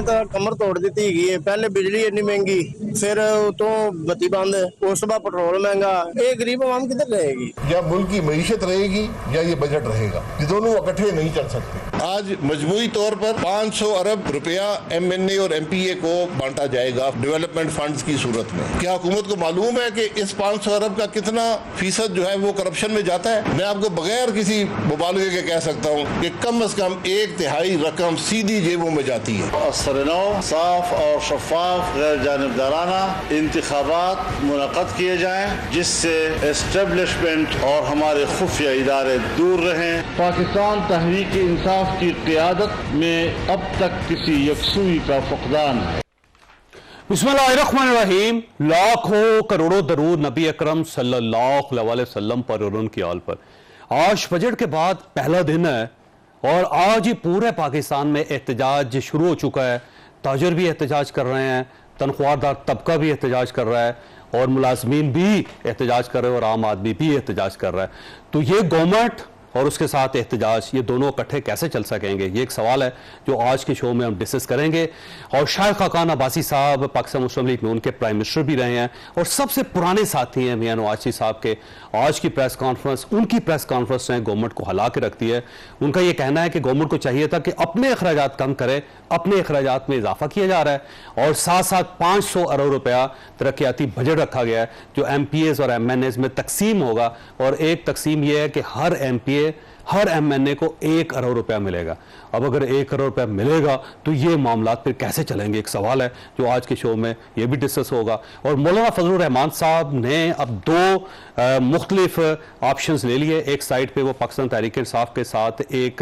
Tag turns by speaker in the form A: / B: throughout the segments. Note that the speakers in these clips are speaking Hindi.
A: तो कमर तोड़ दी है। पहले बिजली इतनी महंगी, फिर तो बत्ती बंद, उस बाद पेट्रोल महंगा। ये गरीब आवाम किधर रहेगी?
B: या मुल्क की मईशत रहेगी या ये बजट रहेगा, ये दोनों इकट्ठे नहीं चल सकते। आज मजमूई तौर पर 500 अरब रुपया MNA और MPA को बांटा जाएगा डेवलपमेंट फंड्स की सूरत में। क्या हुकूमत को मालूम है कि इस 500 अरब का कितना फीसद जो है वो करप्शन में जाता है? मैं आपको बगैर किसी मुबालगे के कह सकता हूँ कि कम से कम 1/3 रकम सीधी जेबों में जाती है।
C: साफ और शफाफ गैर जानिबदाराना इंतखाबात मुनक़द किए जाएं, जिससे एस्टेब्लिशमेंट और हमारे खुफिया इदारे दूर रहें। पाकिस्तान तहरीक इंसाफ की क़ियादत में अब तक किसी यकसुई का फक़दान है।
D: बिस्मिल्लाहिर्रहमानिर्रहीम। लाखों करोड़ों दरूद नबी अकरम सल्लल्लाहु अलैहि वसल्लम पर और उनकी आल पर। आज बजट के बाद पहला दिन है और आज ही पूरे पाकिस्तान में एहतजाज शुरू हो चुका है। ताजर भी एहतजाज कर रहे हैं, तनख्वाहदार तबका भी एहतजाज कर रहा है और मुलाजमीन भी एहतजाज कर रहे हैं और आम आदमी भी एहतजाज कर रहा है। तो ये गवर्नमेंट और उसके साथ एहतजाज, ये दोनों इकट्ठे कैसे चल सकेंगे, ये एक सवाल है जो आज के शो में हम डिस्कस करेंगे। और शायद खाकान अब्बासी साहब पाकिस्तान मुस्लिम लीग में उनके प्राइम मिनिस्टर भी रहे हैं और सबसे पुराने साथी हैं मियां नवाज शरीफ साहब के। आज की प्रेस कॉन्फ्रेंस, उनकी प्रेस कॉन्फ्रेंस ने गवर्नमेंट को हिला के रख दी है। उनका यह कहना है कि गवर्नमेंट को चाहिए था कि अपने अखराजात कम करे, अपने अखराजात में इजाफा किया जा रहा है और साथ साथ 500 अरब रुपया तरक्याती बजट रखा गया है जो MPAs और MNAs में तकसीम होगा। और एक तकसीम यह है कि हर MPA हर MNA को 1 अरब रुपया मिलेगा। अब अगर 1 अरब रुपया मिलेगा तो ये मामला फिर कैसे चलेंगे, एक सवाल है जो आज के शो में ये भी डिस्कस होगा। और मौलाना फजलुर रहमान साहब ने अब 2 मुख्तलिफ ऑप्शंस ले लिए। एक साइड पे वो पाकिस्तान तहरीक इंसाफ के साथ एक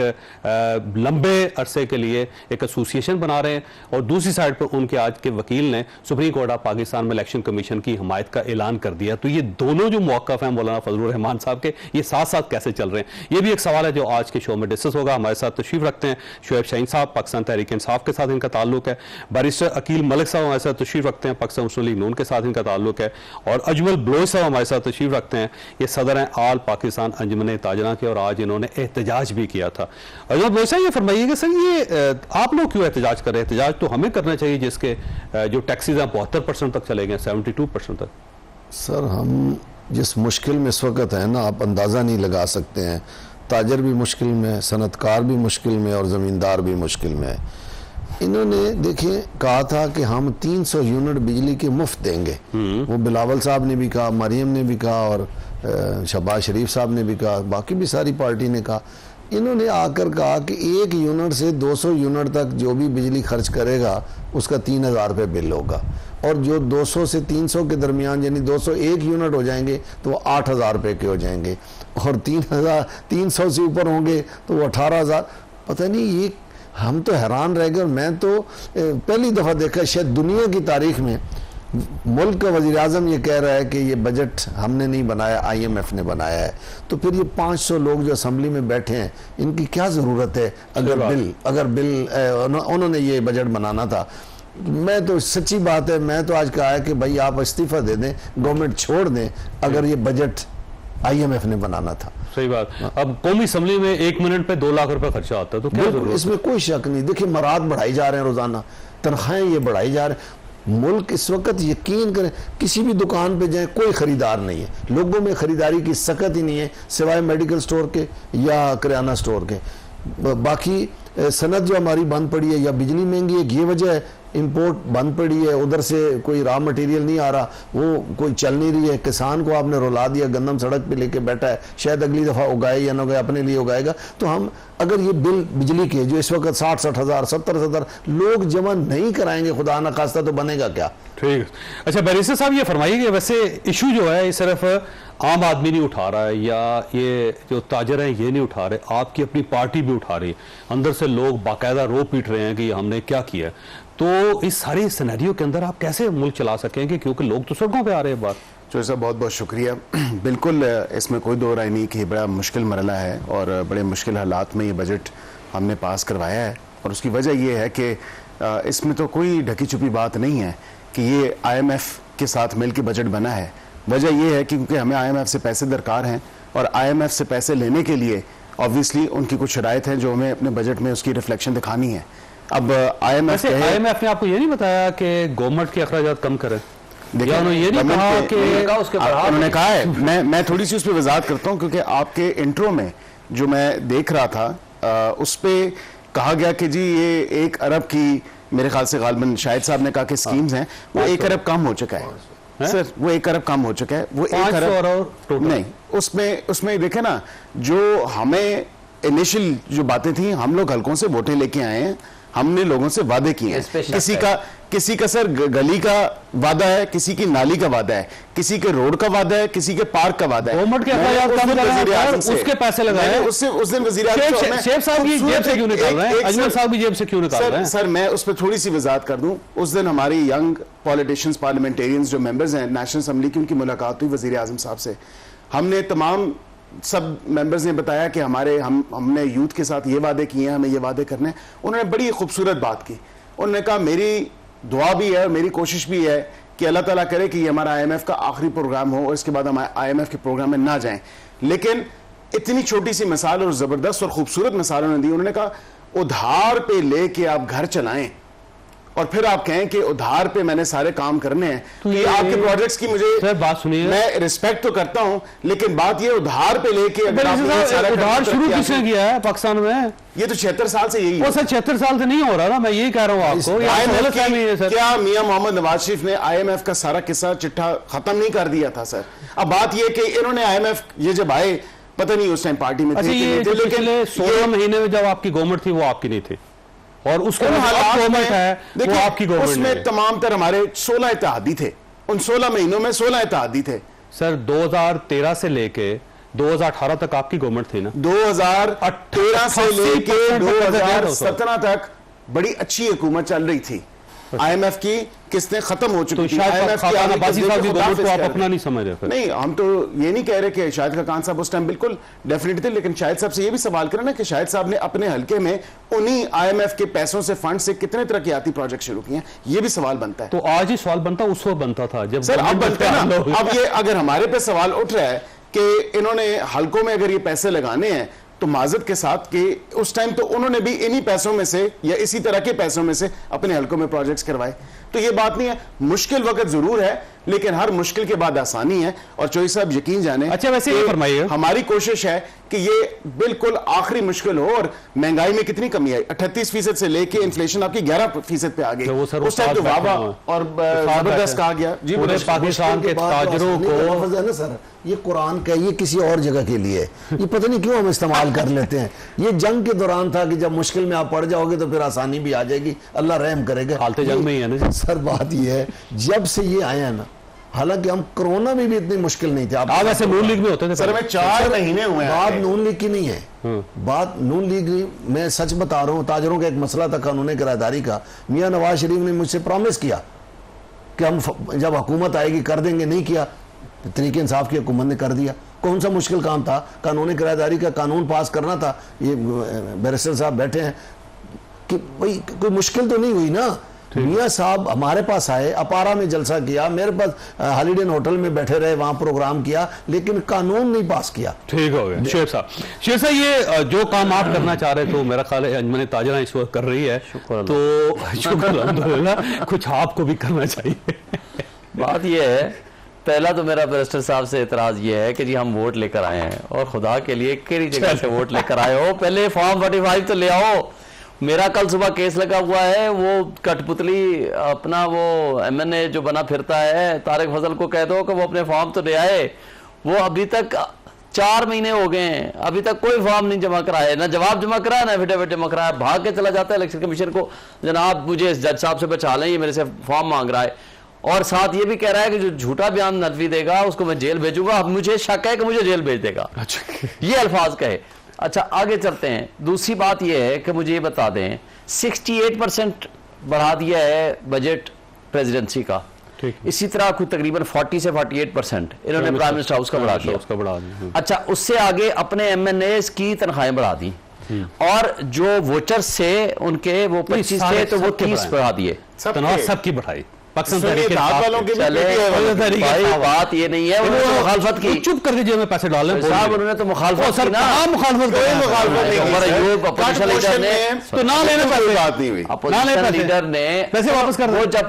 D: लंबे अरसे के लिए एक एसोसिएशन बना रहे हैं और दूसरी साइड पर उनके आज के वकील ने सुप्रीम कोर्ट ऑफ पाकिस्तान में इलेक्शन कमीशन की हिमायत का ऐलान कर दिया। तो ये दोनों जो मौक़िफ़ हैं मौलाना फजलुर रहमान साहब के, ये साथ साथ कैसे चल रहे हैं, ये भी एक सवाल है जो आज के शो में डिस्कस होगा। हमारे साथ तशरीफ रखते हैं शोएब शाहीन साहब, पाकिस्तान तहरीक इंसाफ के साथ इनका ताल्लुक है। बैरिस्टर अकील मलिक साहब हमारे साथ तशरीफ रखते हैं, पाकिस्तान मुस्लिम लीग नून के साथ इनका ताल्लुक है। और अजमल बलोच साहब हमारे साथ तशरीफ रखते हैं, ये सदर हैं आल पाकिस्तान अंजुमन ताजरा के और आज इन्होंने एहतजाज भी किया था। अजमल बलोच साहब, ये फरमाइएगा सर, ये आप लोग क्यों एहतजाज कर रहे हैं? एहतजाज तो हमें करना चाहिए जिसके जो टैक्सेज हैं 72% तक चले गए, 72% तक।
E: सर, हम जिस मुश्किल में इस वक्त है ना, आप अंदाज़ा नहीं लगा सकते हैं। ताजर भी मुश्किल में, सनतकार भी मुश्किल में और ज़मींदार भी मुश्किल में है। इन्होंने देखिए कहा था कि हम 300 यूनिट बिजली के मुफ्त देंगे। वो बिलावल साहब ने भी कहा, मरियम ने भी कहा और शहबाज शरीफ साहब ने भी कहा, बाकी भी सारी पार्टी ने कहा। इन्होंने आकर कहा कि 1 यूनिट से 200 यूनिट तक जो भी बिजली खर्च करेगा उसका 3000 रुपये बिल होगा और जो 200 से 300 के दरमियान यानी 201 यूनिट हो जाएंगे तो वो 8000 रुपये के हो जाएंगे और 300 से ऊपर होंगे तो वो 18000। पता नहीं, ये हम तो हैरान रह गए। और मैं तो पहली दफ़ा देखा शायद दुनिया की तारीख में मुल्क का वज़ीर आज़म ये कह रहा है कि ये बजट हमने नहीं बनाया, IMF ने बनाया है। तो फिर ये 500 लोग जो असम्बली में बैठे हैं, इनकी क्या ज़रूरत है? अगर बिल उन्होंने ये बजट बनाना था। मैं तो सच्ची बात है, मैं तो आज कहा है कि भाई आप इस्तीफ़ा दे दें, गवर्नमेंट छोड़ दें, अगर ये बजट IMF ने बनाना था।
D: सही बात। अब कौमी असम्बली में 1 मिनट पे 2 लाख रुपए खर्चा आता है तो क्या जरूरत?
E: इसमें कोई शक नहीं। देखिए, मराद बढ़ाई जा रहे हैं, रोजाना तनख्वाहें ये बढ़ाई जा रहे हैं। मुल्क इस वक्त यकीन करें किसी भी दुकान पे जाएं कोई खरीदार नहीं है, लोगों में खरीदारी की सकत ही नहीं है सिवाय मेडिकल स्टोर के या किराना स्टोर के। बाकी सनत जो हमारी बंद पड़ी है या बिजली महंगी है, ये वजह है। इंपोर्ट बंद पड़ी है, उधर से कोई रॉ मटेरियल नहीं आ रहा, वो कोई चल नहीं रही है। किसान को आपने रुला दिया, गंदम सड़क पे लेके बैठा है, शायद अगली दफ़ा उगाए या ना उगाए, अपने लिए उगाएगा। तो हम अगर ये बिल बिजली के जो इस वक्त 60-60 हज़ार 70-70 लोग जमा नहीं कराएंगे, खुदा न खास्ता, तो बनेगा क्या?
D: ठीक। अच्छा बैरिस्टर साहब, ये फरमाइए वैसे इशू जो है ये सिर्फ आम आदमी नहीं उठा रहा है या ये जो ताजर हैं ये नहीं उठा रहे, आपकी अपनी पार्टी भी उठा रही है। अंदर से लोग बाकायदा रो पीट रहे हैं कि हमने क्या किया। तो इस सारे सिनेरियो के अंदर आप कैसे मुल्क चला सकेंगे, क्योंकि लोग तो सड़कों पे आ रहे हैं बात।
F: जो साहब बहुत बहुत शुक्रिया। बिल्कुल इसमें कोई दो राय नहीं कि बड़ा मुश्किल मरला है और बड़े मुश्किल हालात में ये बजट हमने पास करवाया है। और उसकी वजह ये है कि इसमें तो कोई ढकी छुपी बात नहीं है कि ये IMF के साथ मिल के बजट बना है। वजह ये है कि क्योंकि हमें IMF से पैसे दरकार हैं और IMF से पैसे लेने के लिए ऑब्वियसली उनकी कुछ शराइत हैं जो हमें अपने बजट में उसकी रिफ्लेक्शन दिखानी है। अब IMF
D: IMF ने आपको ये नहीं बताया कि गवर्नमेंट के अखराजात कम करें? या उन्होंने ये नहीं कहा कि
F: उन्होंने कहा है, मैं थोड़ी सी उस पर वजाहत करता हूँ, क्योंकि आपके इंट्रो में जो मैं देख रहा था उस पर कहा गया कि जी ये 1 अरब की, मेरे ख्याल से गालिबन शाहिद साहब ने कहा कि स्कीम्स हैं, वो 1 अरब कम हो चुका है सर, वो 1 अरब कम हो चुका है, वो 1 अरब नहीं, उसमें देखे ना, जो हमें इनिशियल जो बातें थी, हम लोग हल्कों से वोटें लेके आए हैं, हमने लोगों से वादे किए हैं, किसी का सर गली का वादा है, किसी की नाली का वादा है, किसी के रोड का वादा है, किसी के पार्क का वादा है।
D: गवर्नमेंट के उसके पैसे लगाए,
F: उस दिन वज़ीर आज़म
D: शेख साहब की जेब से क्यों निकाल रहे हैं, अजमल साहब की जेब से क्यों निकाल रहे हैं?
F: सर मैं उस पर थोड़ी सी वजाहत कर दूं। उस दिन हमारी यंग पॉलिटिशियंस, पार्लियामेंटेरियंस जो मेंबर्स हैं नेशनल असेंबली की, उनकी मुलाकात हुई वज़ीर आज़म साहब से। हमने तमाम सब मेंबर्स ने बताया कि हमने यूथ के साथ ये वादे किए हैं, हमें ये वादे करने हैं। उन्होंने बड़ी खूबसूरत बात की, उन्होंने कहा मेरी दुआ भी है और मेरी कोशिश भी है कि अल्लाह ताला करे कि ये हमारा IMF का आखिरी प्रोग्राम हो और इसके बाद हम IMF के प्रोग्राम में ना जाएं। लेकिन इतनी छोटी सी मिसाल और ज़बरदस्त और खूबसूरत मिसाल उन्होंने दी। उन्होंने कहा उधार पे लेके आप घर चलाएं और फिर आप कहें कि उधार पे मैंने सारे काम करने हैं, तो ये आपके प्रोजेक्ट्स की मुझे
D: सर बात सुनिए,
F: मैं रिस्पेक्ट तो करता हूं, लेकिन बात ये उधार पे लेके अगर
D: उधार शुरू किसने किया है पाकिस्तान में? ये
F: तो 76 साल से यही है
D: सर, 76 साल से नहीं हो रहा ना, मैं यही कह रहा हूं आपको।
F: क्या मियां मोहम्मद नवाज शरीफ ने IMF का सारा किस्सा चिट्ठा खत्म नहीं कर दिया था सर? अब बात ये कि इन्होंने IMF ये जब आए, पता नहीं उस टाइम पार्टी में थे,
D: लेकिन 16 महीने में जब आपकी गवर्नमेंट थी वो आपकी नहीं थी, और उसके गवर्नमेंट है वो आपकी गवर्नमेंट।
F: उसमें तमाम तर हमारे 16 इत्तेहादी थे, उन 16 महीनों में 16 इत्तेहादी थे
D: सर। 2013 से लेके 2018 तक आपकी गवर्नमेंट थी ना?
F: 2013 से लेके 2017 तक बड़ी अच्छी हुकूमत चल रही थी। IMF की किस्तें खत्म हो चुकी थी।
D: IMF की गवर्नमेंट को आप अपना नहीं समझ रहे?
F: नहीं, हम तो ये नहीं कह रहे कि शाहिद खान साहब उस टाइम बिल्कुल डेफिनेट थे, लेकिन शाहिद साहब से ये भी सवाल करें ना कि शाहिद साहब ने अपने हल्के में उन्हीं IMF के पैसों से, फंड से कितने तरक्याती प्रोजेक्ट शुरू किए हैं, ये भी सवाल बनता है।
D: तो आज ही सवाल बनता, उस वक्त बनता था जब
F: सर अब बनता है ना। अब ये अगर हमारे पे सवाल उठ रहा है कि इन्होंने हल्कों में अगर ये पैसे लगाने हैं, तो माजरत के साथ कि उस टाइम तो उन्होंने भी इन्हीं पैसों में से या इसी तरह के पैसों में से अपने हल्कों में प्रोजेक्ट्स करवाए। तो ये बात नहीं है, मुश्किल वक्त जरूर है, लेकिन हर मुश्किल के बाद आसानी है। और चौधरी साहब यकीन जाने,
D: अच्छा वैसे ये फरमाइए,
F: हमारी कोशिश है कि ये बिल्कुल आखिरी मुश्किल हो। और महंगाई में कितनी कमी आई, 38% से लेके इन्फ्लेशन आपकी 11% पे आ गई। उस टाइम तो वाह और जबरदस्त कहा गया जी।
D: पूरे पाकिस्तान के ताजरों को
E: सर, ये कुरान का, ये किसी और जगह के लिए, ये पता नहीं क्यों हम इस्तेमाल कर लेते हैं। ये जंग के दौरान था कि जब मुश्किल में आप पड़ जाओगे तो फिर आसानी भी आ जाएगी, अल्लाह रहम करेगा।
D: हालत जंग में ही है ना
E: सर। बात ये है, जब से ये आया ना, हालांकि हम कोरोना में भी इतनी मुश्किल नहीं थे। आप
D: वैसे नून लीग में होते थे
F: सर, मैं 4 महीने हुए।
E: बात नून लीग की नहीं है, बात नून लीग, मैं सच बता रहा हूँ। ताजरों का एक मसला था कानून किराएदारी का। मियां नवाज शरीफ ने मुझसे प्रॉमिस किया कि हम जब हुकूमत आएगी कर देंगे, नहीं किया। तरीके इंसाफ की हुकूमत ने कर दिया। कौन सा मुश्किल काम था? कानून किराएदारी का कानून पास करना था। ये बैरिस्टर साहब बैठे हैं कि भाई कोई मुश्किल तो नहीं हुई ना। मियां साहब हमारे पास आए, अपारा में जलसा किया, मेरे पास हॉलीडे इन होटल में बैठे रहे, वहां प्रोग्राम किया, लेकिन कानून नहीं पास किया।
D: ठीक हो गया शेख साहब। शेख साहब, ये जो काम आप करना चाह रहे थे, मेरा ख्याल है अंजुमन ताजरा इस वक्त कर रही है, तो शुक्र अल्हम्दुलिल्लाह, कुछ आपको भी करना चाहिए।
G: बात ये है, पहला तो मेरा बैरिस्टर साहब से एतराज ये है कि जी हम वोट लेकर आए हैं, और खुदा के लिए केड़ी जगह से वोट लेकर आए हो? पहले फॉर्म 45 तो ले आओ। मेरा कल सुबह केस लगा हुआ है, वो कठपुतली अपना वो MNA जो बना फिरता है, तारिक फजल को कह दो कि वो अपने फॉर्म तो ले आए। वो अभी तक 4 महीने हो गए हैं, अभी तक कोई फॉर्म नहीं जमा कराया, ना जवाब जमा कराया, ना एफिडेविट जमा कराया। भाग के चला जाता है इलेक्शन कमीशन को, जनाब मुझे जज साहब से बचा लें, ये मेरे से फॉर्म मांग रहा है। और साथ ये भी कह रहा है कि जो झूठा बयान नदवी देगा उसको मैं जेल भेजूंगा। अब मुझे शक है कि मुझे जेल भेज देगा, ये अल्फाज कहे। अच्छा आगे चलते हैं। दूसरी बात यह है कि मुझे ये बता दें, 68% बढ़ा दिया है बजट प्रेसिडेंसी का। इसी तरह कुछ तकरीबन 40 से 48% इन्होंने प्राइम मिनिस्टर हाउस का बढ़ा दिया। अच्छा, उससे आगे अपने MNAs की तनख्वाहें बढ़ा दी, और जो वोटर्स से उनके वो 25 थे तो वो 30 बढ़ा दिए।
D: सबकी बढ़ाई पाकिस्तान
A: सुनिए,
D: तहरीक
A: धार
D: इंसाफ
A: वालों की भी
G: चले
A: पीटी है वालों की।
G: भाई बात ये नहीं है, उन्होंने तो मुखालफत की
D: चुप करके जेब में पैसे डाले
G: साहब, उन्होंने तो मुखालफत
D: सर
G: की ना।
D: कहाँ मुखालफत
A: कोई मुखालफत नहीं की,
G: हमारा
A: sir.
G: Youth opposition
A: cut
G: leader
A: portion
G: ने
A: में
D: तो ना लेने
F: कोई
D: पैसे,
F: बात नहीं हुई।
D: ना ले
G: अपोजिशन
D: पैसे।
G: लीडर ने
D: पैसे वापस कर
G: वो
D: दो।
G: जब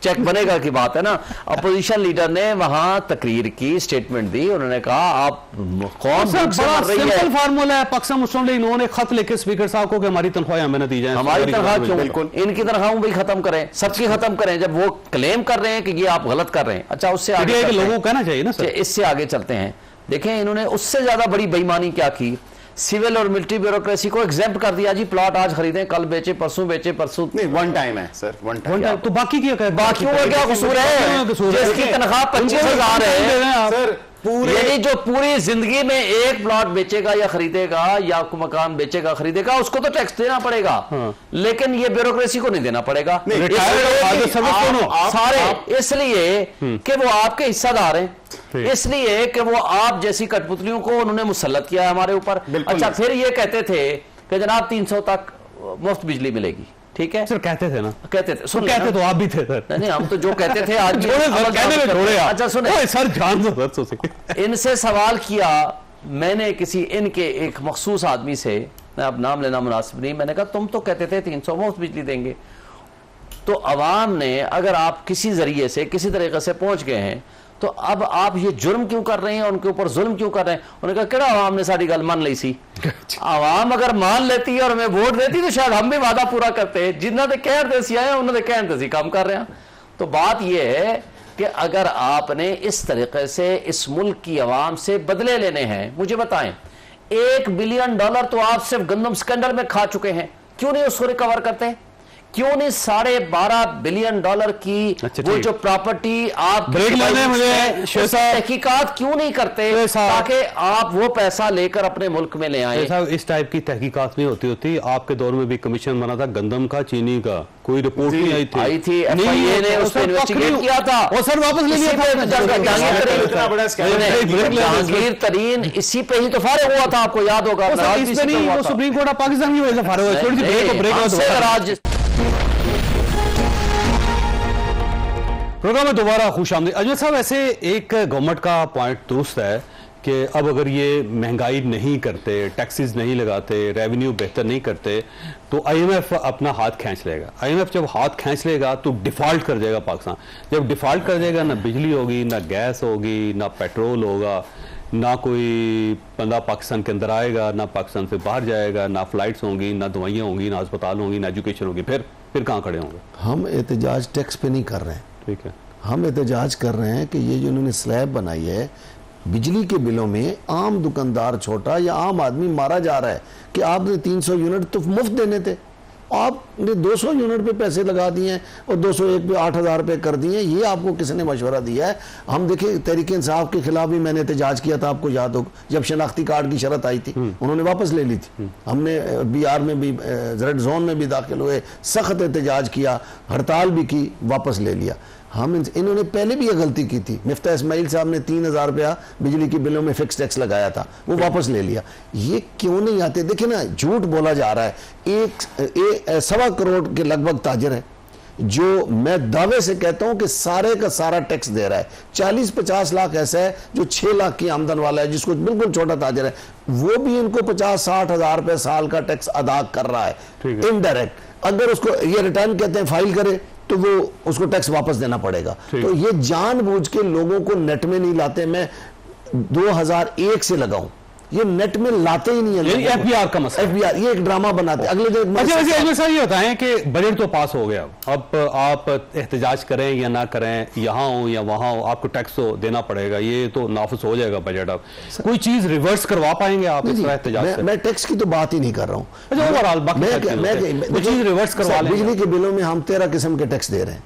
G: चेक बनेगा की बात है ना, अपोजिशन लीडर ने वहां तकरीर की, स्टेटमेंट दी, उन्होंने कहा आप कौन
D: सर
G: भूख से
D: बड़ा
G: मर रही
D: सिंपल
G: है,
D: फार्मूला है। पाकिस्तान मुस्लिम लीग इन्होंने खत लिखे स्पीकर साहब को कि हमारी तनख्वाह हमें न दी जाए।
G: हमारी तनख्वाह क्यों,
F: बिल्कुल।
G: इनकी तनख्वाहों भी खत्म करें, सबकी खत्म करें। जब वो क्लेम कर रहे हैं कि ये आप गलत कर रहे हैं, अच्छा उससे आगे
D: पीटीआई के
G: चलते हैं।
D: लोगों को कहना चाहिए ना सर।
G: इससे आगे चलते हैं। देखें इन्होंने उससे ज्यादा बड़ी बेईमानी क्या की, सिविल और मिलिट्री ब्यूरोक्रेसी को एग्जेम्प्ट कर दिया जी, प्लॉट आज खरीदें, कल बेचे, परसों बेचे, परसों
F: नहीं, वन टाइम है सर, वन टाइम।
D: तो बाकी क्या कहे,
G: बाकियों का क्या कसूर है, जिसकी तनख्वाह 25,000 है,
F: सर
G: यानी जो पूरी जिंदगी में एक प्लॉट बेचेगा या खरीदेगा या मकान बेचेगा खरीदेगा, उसको तो टैक्स देना पड़ेगा, लेकिन ये ब्यूरोक्रेसी को नहीं देना पड़ेगा।
D: रिटायर्ड
G: सारे इसलिए कि वो आपके हिस्सेदार हैं, इसलिए कि वो आप जैसी कठपुतलियों को उन्होंने मुसल्लत किया है हमारे ऊपर। अच्छा फिर ये कहते थे कि जनाब 300 तक मुफ्त बिजली मिलेगी, ठीक है
D: सर कहते थे ना,
G: कहते थे, सुन
D: कहते तो आप भी थे सर।
G: नहीं हम तो जो कहते थे आज भी
D: छोड़े सर,
G: अमल
D: कहने में छोड़े आप।
G: अच्छा सुने,
D: ओए सर जान दो सर सोचे।
G: इनसे सवाल किया मैंने किसी इनके एक मखसूस आदमी से, मैं अब नाम लेना मुनासिब नहीं, मैंने कहा तुम तो कहते थे 300 मुफ्त बिजली देंगे, तो अवाम ने अगर आप किसी जरिए से किसी तरीके से पहुंच गए हैं तो अब आप ये जुर्म क्यों कर रहे हैं, उनके ऊपर जुल्म क्यों कर रहे हैं। उन्होंने कहा केड़ा अवाम ने सारी गल मान ली सी, अवाम अगर मान लेती है और हमें वोट देती तो शायद हम भी वादा पूरा करते। जिन्होंने कहते सी आए उन्होंने कहते सी काम कर रहे हैं। तो बात यह है कि अगर आपने इस तरीके से इस मुल्क की अवाम से बदले लेने हैं, मुझे बताएं $1 बिलियन तो आप सिर्फ गंदम स्कैंडल में खा चुके हैं, क्यों नहीं उसको रिकवर करते, क्यों नहीं $12.5 बिलियन की
D: अच्छा,
G: वो
D: ठीक।
G: जो प्रॉपर्टी आप
D: ब्रेक लेने मुझे शेर साहब
G: तहकीकात क्यों नहीं करते
D: शेर साहब
G: ताकि आप वो पैसा लेकर अपने मुल्क में ले आए।
D: साहब इस टाइप की तहकीकात नहीं होती। आपके दौर में भी कमीशन बना था गंदम का, चीनी का, कोई रिपोर्ट नहीं आई थी।
G: FIA ने उस पर इन्वेस्टिगेट किया था
D: और सर वापस ले लिया था।
G: जहांगीर तरीन इसी पे ही तो फारिग हुआ था, आपको याद होगा।
D: इस पे नहीं, वो सुप्रीम कोर्ट ऑफ पाकिस्तान की वजह से फारिग हुआ। छोड़ दी ब्रेक प्रोग्राम में दोबारा खुश आमदीद। अजमेर साहब ऐसे एक गवर्नमेंट का पॉइंट दुरुस्त है कि अब अगर ये महंगाई नहीं करते, टैक्सेस नहीं लगाते, रेवेन्यू बेहतर नहीं करते तो IMF अपना हाथ खींच लेगा। IMF जब हाथ खींच लेगा तो डिफॉल्ट कर जाएगा पाकिस्तान। जब डिफॉल्ट कर जाएगा ना बिजली होगी, ना गैस होगी, ना पेट्रोल होगा, ना कोई बंदा पाकिस्तान के अंदर आएगा, ना पाकिस्तान से बाहर जाएगा, ना फ्लाइट्स होंगी, ना दवाइयाँ होंगी, ना अस्पताल होंगी, ना एजुकेशन होगी। फिर कहाँ खड़े होंगे।
E: हम एहतजाज टैक्स पे नहीं कर रहे हैं,
D: ठीक है,
E: हम एहतजाज कर रहे हैं कि ये जो इन्होंने स्लैब बनाई है बिजली के बिलों में, आम दुकानदार छोटा या आम आदमी मारा जा रहा है कि आपने 300 यूनिट तो मुफ्त देने थे, आपने 200 यूनिट पे पैसे लगा दिए हैं और 201 पे 8,000 रुपये कर दिए। ये आपको किसने मशवरा दिया है। हम देखिए तहरीक इंसाफ के खिलाफ भी मैंने एहतजाज किया था, आपको याद हो, जब शनाख्ती कार्ड की शर्त आई थी उन्होंने वापस ले ली थी। हमने BR में भी, रेड जोन में भी दाखिल हुए, सख्त एहतजाज किया, हड़ताल भी की, वापस ले लिया। हम इन्होंने पहले भी ये गलती की थी। मिफ्ता इस्माइल साहब ने 3,000 रुपया बिजली के बिलों में फिक्स टैक्स लगाया था, वो वापस ले लिया। ये क्यों नहीं आते। देखिए ना, झूठ बोला जा रहा है। 1.25 करोड़ के लगभग ताजर है जो मैं दावे से कहता हूं कि सारे का सारा टैक्स दे रहा है। 40-50 लाख ऐसा है जो 6 लाख की आमदन वाला है, जिसको बिल्कुल छोटा ताजर है, वो भी इनको 50-60 हज़ार रुपए साल का टैक्स अदा कर रहा है इनडायरेक्ट। अगर उसको ये रिटर्न कहते हैं फाइल करे तो वो उसको टैक्स वापस देना पड़ेगा। तो ये जानबूझ के लोगों को नेट में नहीं लाते। मैं 2001 से लगाऊं, ये नेट में लाते ही नहीं है।
D: FBR का मसला,
E: FBR ये एक ड्रामा बनाते अगले दिन।
D: अच्छा वैसे अजमेर साहब ये बताएं कि बजट तो पास हो गया, अब आप एहतजाज करें या ना करें, यहाँ हो या वहाँ हो, आपको टैक्स तो देना पड़ेगा, ये तो नाफिस हो जाएगा बजट। अब कोई चीज रिवर्स करवा पाएंगे आप इस तरह एहतजाज से?
E: मैं टैक्स की तो बात ही नहीं कर रहा हूँ।
D: अच्छा ओवरऑल कोई चीज रिवर्स करवा लें।
E: बिजली के बिलों में हम 13 किस्म के टैक्स दे रहे हैं।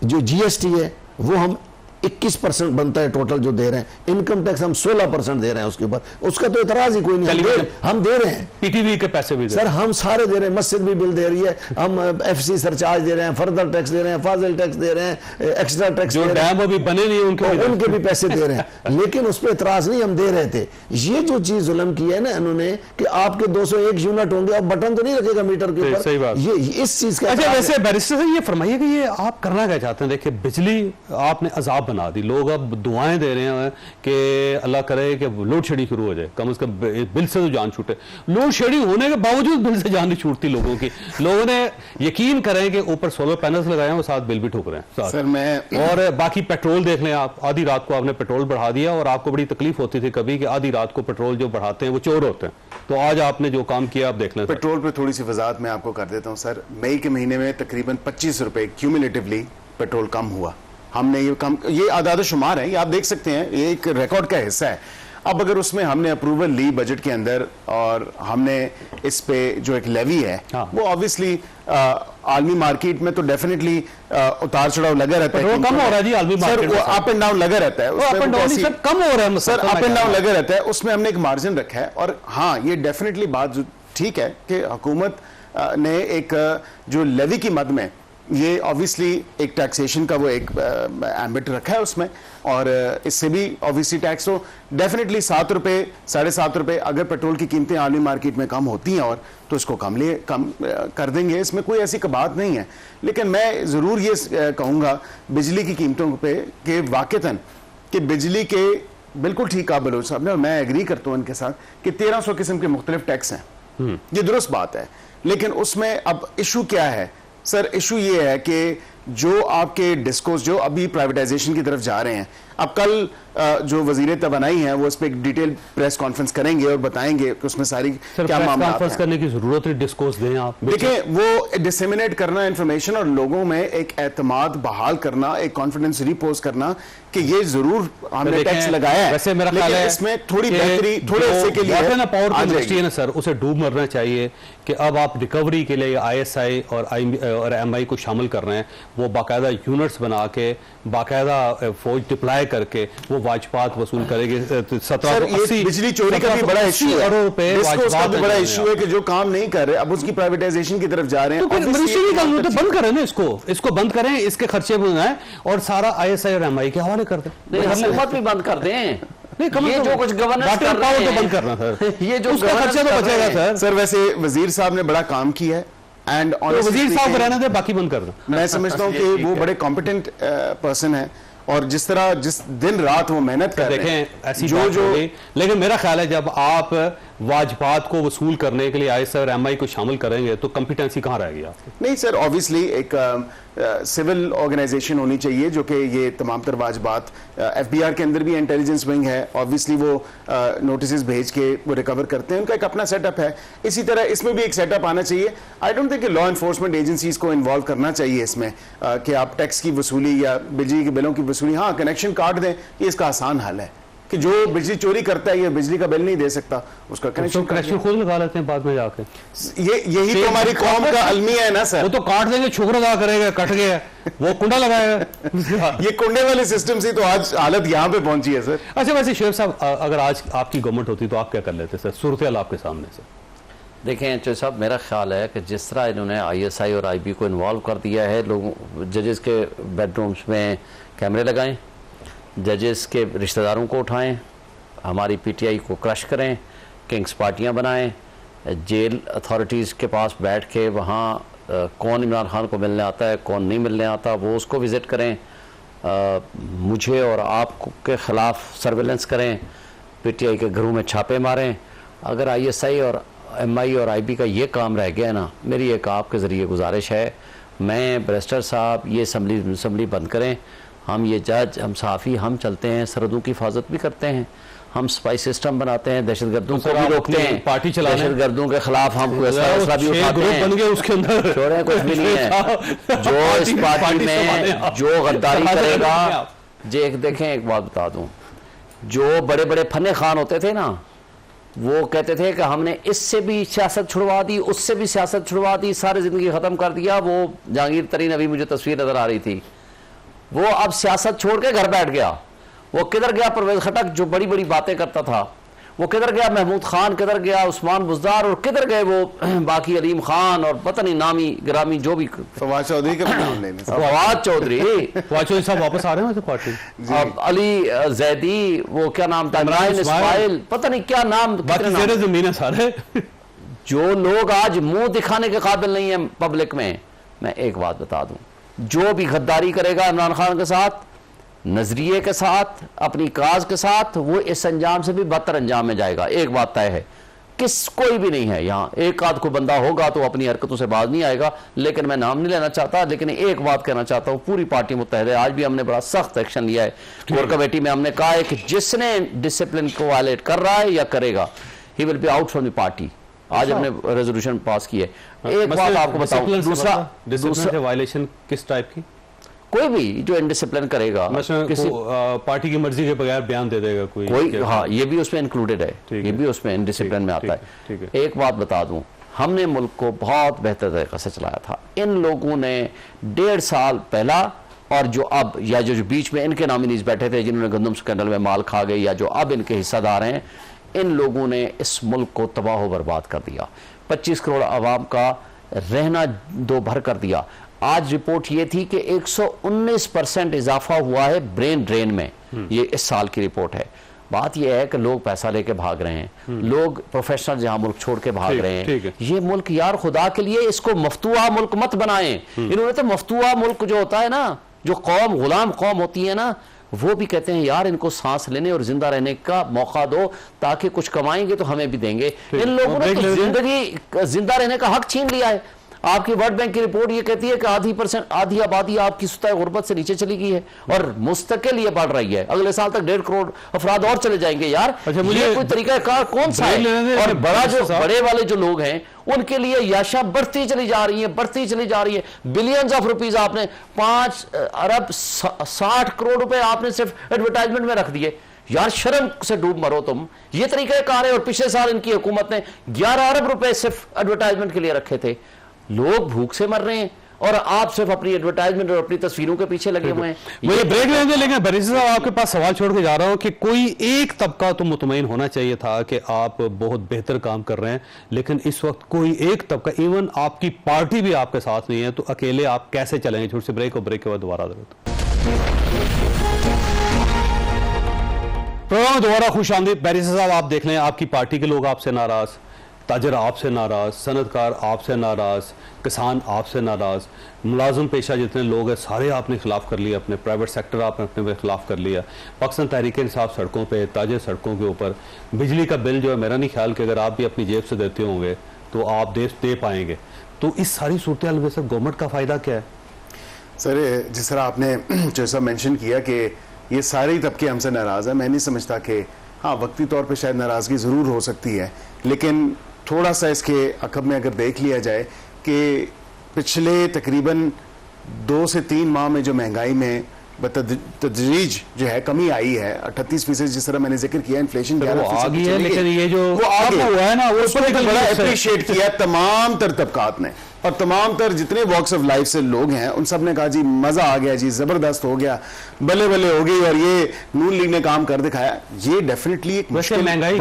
E: जो GST है वो हम 21% बनता है टोटल जो दे रहे हैं, इनकम टैक्स हम 16% दे रहे हैं उसके ऊपर, उसका तो इतराज ही कोई नहीं, हम दे रहे हैं।
D: पीटीवी के पैसे भी
E: सर हम सारे दे रहे हैं, मस्जिद भी बिल दे रही है, हम एफसी सरचार्ज दे रहे हैं, फर्दर टैक्स दे रहे हैं, फाजिल टैक्स दे रहे हैं, एक्स्ट्रा टैक्स
D: जो डैम अभी बने नहीं
E: उनके भी पैसे दे रहे हैं, लेकिन उस पर इतराज नहीं, हम दे रहे थे। ये जो चीज जुल्म की है ना इन्होंने कि आपके 201 यूनिट होंगे, अब बटन तो नहीं रखेगा मीटर के ऊपर,
D: सही बात।
E: ये इस चीज का।
D: अच्छा वैसे बैरिस्टर साहब ये फरमाइए कि ये आप करना क्या चाहते हैं? देखिए बिजली आपने अजाब बना दी, लोग अब दुआएं दे रहे हैं कि अल्लाह करे कि लोड शेडिंग शुरू हो जाए, कम से कम बिल से तो जान छूटे। लोड शेडिंग होने के बावजूद बिल से जान नहीं छूटती लोगों की। लोगों ने यकीन करें कि ऊपर सोलर पैनल्स लगाए हैं, वो साथ बिल भी ठोक रहे हैं
F: सर। मैं
D: और बाकी पेट्रोल देख लें आप, आधी रात को आपने पेट्रोल बढ़ा दिया और आपको बड़ी तकलीफ होती थी कभी कि आधी रात को पेट्रोल जो बढ़ाते हैं वो चोर होते हैं, तो आज आपने जो काम किया आप देख लें।
F: पेट्रोल पे थोड़ी सी वजाहत मैं आपको कर देता हूं सर। मई के महीने में तकरीबन 25 रुपए क्यूमुलेटिवली पेट्रोल कम हुआ। हमने ये आदाद शुमार है, ये आप देख सकते हैं, ये एक रिकॉर्ड का हिस्सा है। अब अगर उसमें हमने अप्रूवल ली बजट के अंदर और हमने इस पे जो एक लेवी है वो ऑब्वियसली आलमी मार्केट में तो डेफिनेटली उतार चढ़ाव लगा रहता है।
D: कम हो रहा है जी आलमी मार्केट में,
F: अप एंड डाउन लगा रहता है,
D: अप एंड डाउन सर कम हो रहा है
F: सर, अप एंड डाउन लगा रहता है, उसमें हमने एक मार्जिन रखा है। और हाँ ये डेफिनेटली बात ठीक है कि हुकूमत ने एक जो लेवी की मद में ये ऑब्वियसली एक टैक्सेशन का वो एक एम्बिट रखा है उसमें, और इससे भी ऑब्वियसली टैक्स तो डेफिनेटली 7 रुपए 7.5 रुपए अगर पेट्रोल की कीमतें आलमी मार्केट में कम होती हैं और तो इसको कम कर देंगे, इसमें कोई ऐसी बात नहीं है। लेकिन मैं ज़रूर ये कहूँगा बिजली की कीमतों पे कि वाक़तन कि बिजली के बिल्कुल ठीक कहा बलोच साहब ने, और मैं एग्री करता हूँ उनके साथ कि 1300 किस्म के मुख्तलिफ टैक्स हैं, ये दुरुस्त बात है। लेकिन उसमें अब इशू क्या है सर? इशू ये है कि जो आपके डिस्कोस जो अभी प्राइवेटाइजेशन की तरफ जा रहे हैं, अब कल जो वजीर तवानाई हैं वो इस पर एक डिटेल प्रेस कॉन्फ्रेंस करेंगे और बताएंगे कि उसमें सारी क्या मामला है।
D: करने की जरूरत है, डिस्कोर्स दें आप।
F: देखिए वो डिसेमिनेट करना इंफॉर्मेशन और लोगों में एक एतमाद बहाल करना, एक कॉन्फिडेंस रिपोज करना कि ये जरूर हमने टैक्स लगाया है।
D: वैसे मेरा ख्याल है
F: इसमें थोड़ी बेहतरी थोड़े हिस्से के लिए
D: ना पावर की इंडस्ट्री है ना सर, उसे डूब मरना चाहिए कि अब आप रिकवरी के लिए ISI और MI को शामिल कर रहे हैं, वो बाकायदा यूनिट्स बना के बाकायदा फौज डिप्लॉय करके वो वाजपात वसूल करेगी। 1780
F: बिजली चोरी का भी बड़ा इशू है,
D: करोड़ रुपए
F: उसका भी बड़ा इशू है कि जो काम नहीं कर रहे अब उसकी प्राइवेटाइजेशन की तरफ जा रहे हैं।
D: तो बंद करें ना, इसको बंद करें, इसके खर्चे बनाएं और सारा ISI और MI के हवाले कर दें।
G: हुकूमत भी बंद कर दें,
D: ये जो कुछ गवर्नेंस कर रहे हैं तो बंद करना सर,
G: ये जो
D: उसका खर्चा तो बचेगा सर।
F: सर वैसे वजीर साहब ने बड़ा काम किया है एंड
D: वजीर साहब रहने दे, बाकी बंद कर दो।
F: मैं समझता हूँ कि वो बड़े कॉम्पिटेंट पर्सन है और जिस तरह जिस दिन रात वो मेहनत कर रहे हैं
D: ऐसी जो लेकिन मेरा ख्याल है जब आप वाजपात को वसूल करने के लिए ISI और MI को शामिल करेंगे तो कॉम्पिटेंसी कहाँ रहेगी आपकी? नहीं
F: सर, ऑब्वियसली एक सिविल ऑर्गेनाइजेशन होनी चाहिए जो कि ये तमाम तर वाजबात FBR के अंदर भी इंटेलिजेंस विंग है, ऑब्वियसली वो नोटिस भेज के वो रिकवर करते हैं, उनका एक अपना सेटअप है। इसी तरह इसमें भी एक सेटअप आना चाहिए। I don't think law enforcement agencies को इन्वॉल्व करना चाहिए इसमें कि आप टैक्स की वसूली या बिजली के बिलों की वसूली, हाँ कनेक्शन काट दें, ये इसका आसान हल है कि जो बिजली चोरी करता है या बिजली का बिल नहीं दे सकता उसका
D: कनेक्शन खुद लगा लेते हैं बाद में जाके।
F: यही तो हमारी कौम का अलमिया है ना सर।
D: वो तो काट देंगे, शुक्र अदा करेगा, कट गया वो कुंडा लगाएगा।
F: ये कुंडे वाले सिस्टम से तो आज हालत यहाँ पे पहुंची है सर।
D: अच्छा वैसे शेख साहब, अगर आज आपकी गवर्नमेंट होती तो आप क्या कर लेते सर? सूरत आपके सामने से
G: देखें चौधरी साहब, मेरा ख्याल है कि जिस तरह इन्होंने ISI और IB को इन्वॉल्व कर दिया है, लोगों जजेस के बेडरूम्स में कैमरे लगाएं, जजेस के रिश्तेदारों को उठाएं, हमारी PTI को क्रश करें, किंग्स पार्टियां बनाएं, जेल अथॉरिटीज़ के पास बैठ के वहाँ कौन इमरान खान को मिलने आता है कौन नहीं मिलने आता वो उसको विज़िट करें, मुझे और आप के ख़िलाफ़ सर्वेलेंस करें, PTI के घरों में छापे मारें। अगर ISI और MI और IB का ये काम रह गया ना, मेरी एक आपके ज़रिए गुजारिश है, मैं बैरिस्टर साहब ये असम्बली बंद करें। हम ये जज, हम सहाफ़ी, हम चलते हैं, सरहदों की हिफाजत भी करते हैं, हम स्पाई सिस्टम बनाते हैं, दहशतगर्दों को भी रोकते हैं,
D: पार्टी चलाने
G: दहशतगर्दों के खिलाफ हम भी उठाते हैं,
D: बन गए उसके अंदर
G: छोड़े कुछ भी नहीं है। जो इस पार्टी में जो गद्दारी करेगा, देखें एक बात बता दूं, जो बड़े बड़े फने खान होते थे ना, वो कहते थे कि हमने इससे भी सियासत छुड़वा दी, उससे भी सियासत छुड़वा दी, सारी जिंदगी खत्म कर दिया। वो जहांगीर तरीन, अभी मुझे तस्वीर नजर आ रही थी, वो अब सियासत छोड़ के घर बैठ गया। वो किधर गया परवेज खटक जो बड़ी बड़ी बातें करता था, वो किधर गया महमूद खान, किधर गया उस्मान बुज़दार, और किधर गए वो बाकी अलीम खान और पता नहीं नामी ग्रामी जो भी
F: फवाद चौधरी का नाम लेने
G: फवाद चौधरी
D: साहब वापस आ रहे हैं पार्टी।
G: अब अली जैदी, वो क्या नाम था, इमरान इस्माइल, पता नहीं क्या नाम,
D: जमीन है सारे।
G: जो लोग आज मुंह दिखाने के काबिल नहीं है पब्लिक में, मैं एक बात बता दूं, जो भी गद्दारी करेगा इमरान खान के साथ, नजरिए के साथ, अपनी काज के साथ, वो इस अंजाम से भी बदतर अंजाम में जाएगा। एक बात तय है, कोई भी नहीं है यहाँ, एक आध को बंदा होगा तो अपनी हरकतों से बाज नहीं आएगा, लेकिन मैं नाम नहीं लेना चाहता, लेकिन एक बात कहना चाहता हूँ, पूरी पार्टी मुत्तहद है। आज भी हमने बड़ा सख्त एक्शन लिया है कोर कमेटी में, हमने कहा है कि जिसने डिसिप्लिन को वायलेट कर रहा है या करेगा, he will be out from the party. आज हमने रेजोल्यूशन पास की है। एक बात आपको बताऊं, दूसरा
D: वायलेशन किस टाइप की?
G: कोई भी जो इनडिसिप्लिन करेगा,
D: किसी पार्टी की मर्जी के बगैर बयान दे देगा कोई,
G: हाँ, ये भी उसमें इंक्लूडेड है, ये भी उसमें इनडिसिप्लिन में आता है। एक बात बता दूं, हमने मुल्क को बहुत बेहतर तरीके से चलाया था। इन लोगों ने 1.5 साल पहला, और जो अब या जो बीच में इनके नॉमिनीज बैठे थे जिन्होंने गंदम स्कैंडल में माल खा गए, या जो अब इनके हिस्सेदार हैं, इन लोगों ने इस मुल्क को तबाह बर्बाद कर दिया। 25 करोड़ आवाम का रहना दो भर कर दिया। आज रिपोर्ट ये थी कि 119% इजाफा हुआ है ब्रेन ड्रेन में, ये इस साल की रिपोर्ट है। बात यह है कि लोग पैसा लेके भाग रहे हैं, लोग प्रोफेशनल जहां मुल्क छोड़ के भाग रहे हैं। ये मुल्क यार खुदा के लिए इसको मफ्तूआ मुल्क मत बनाएं। इन्होंने तो मफ्तूआ मुल्क जो होता है ना, जो कौम गुलाम कौम होती है ना, वो भी कहते हैं यार इनको सांस लेने और जिंदा रहने का मौका दो, ताकि कुछ कमाएंगे तो हमें भी देंगे। इन लोगों ने तो जिंदगी जिंदा रहने का हक छीन लिया है। आपकी वर्ल्ड बैंक की रिपोर्ट ये कहती है कि आधी आबादी आपकी सतह गुर्बत से नीचे चली गई है, और मुस्तकिल ये बढ़ रही है। अगले साल तक 1.5 करोड़ अफराद और चले जाएंगे यार।
D: अच्छा, मुझे
G: कोई तरीका कार कौन सा है? और बड़े वाले जो लोग हैं उनके लिए याशा बढ़ती चली जा रही है। बिलियंस ऑफ रुपीज आपने 5 अरब 60 करोड़ रुपए आपने सिर्फ एडवर्टाइजमेंट में रख दिए। यार शर्म से डूब मरो तुम। ये तरीका कार है। और पिछले साल इनकी हुकूमत ने 11 अरब रुपए सिर्फ एडवर्टाइजमेंट के लिए रखे थे। लोग भूख से मर रहे हैं और आप सिर्फ अपनी एडवर्टाइजमेंट और अपनी तस्वीरों के पीछे लगे हुए हैं।
D: मुझे ब्रेक लेने, लेकिन बैरिस्टर साहब आपके पास सवाल छोड़ के जा रहा हूं कि कोई एक तबका तो मुतमईन होना चाहिए था कि आप बहुत बेहतर काम कर रहे हैं, लेकिन इस वक्त कोई एक तबका, इवन आपकी पार्टी भी आपके साथ नहीं है, तो अकेले आप कैसे चलेंगे? छोटे से ब्रेक और ब्रेक के बाद दोबारा प्रोग्राम दोबारा खुश आमदीद। बैरिस्टर साहब आप देख लें, आपकी पार्टी के लोग आपसे नाराज, ताजर आपसे नाराज, सनतकार आपसे नाराज, किसान आपसे नाराज, मुलाजम पेशा जितने लोग हैं सारे आपने खिलाफ कर लिया, अपने प्राइवेट सेक्टर आपने अपने खिलाफ कर लिया। पाकिस्तान तहरीक इंसाफ सड़कों पे, ताजे सड़कों के ऊपर, बिजली का बिल जो है मेरा नहीं ख्याल कि अगर आप भी अपनी जेब से देते होंगे तो आप दे पाएंगे। तो इस सारी सूरत हाल में सर गवर्नमेंट का फ़ायदा क्या है?
F: सर जिस तरह आपने जैसा मेंशन किया कि ये सारे तबके हमसे नाराज़ हैं, मैं नहीं समझता कि हाँ वक्ती तौर पे शायद नाराज़गी ज़रूर हो सकती है, लेकिन थोड़ा सा इसके अकब में अगर देख लिया जाए कि पिछले तकरीबन 2 से 3 माह में जो महंगाई में तदरीज जो है कमी आई है 38%, जिस तरह मैंने जिक्र किया, इन्फ्लेशन 11%
D: है, लेकिन ये जो
F: वो आगे
D: हुआ है ना, वो
F: बड़ा अप्रिशिएट किया तमाम तर तबकात ने, और तमाम तर जितने वॉक्स ऑफ लाइफ से लोग हैं उन सब ने कहा जी मजा आ गया, जी जबरदस्त हो गया, बल्ले बल्ले हो गई, और ये नून लीग ने काम कर दिखाया। ये डेफिनेटली एक
D: महंगाई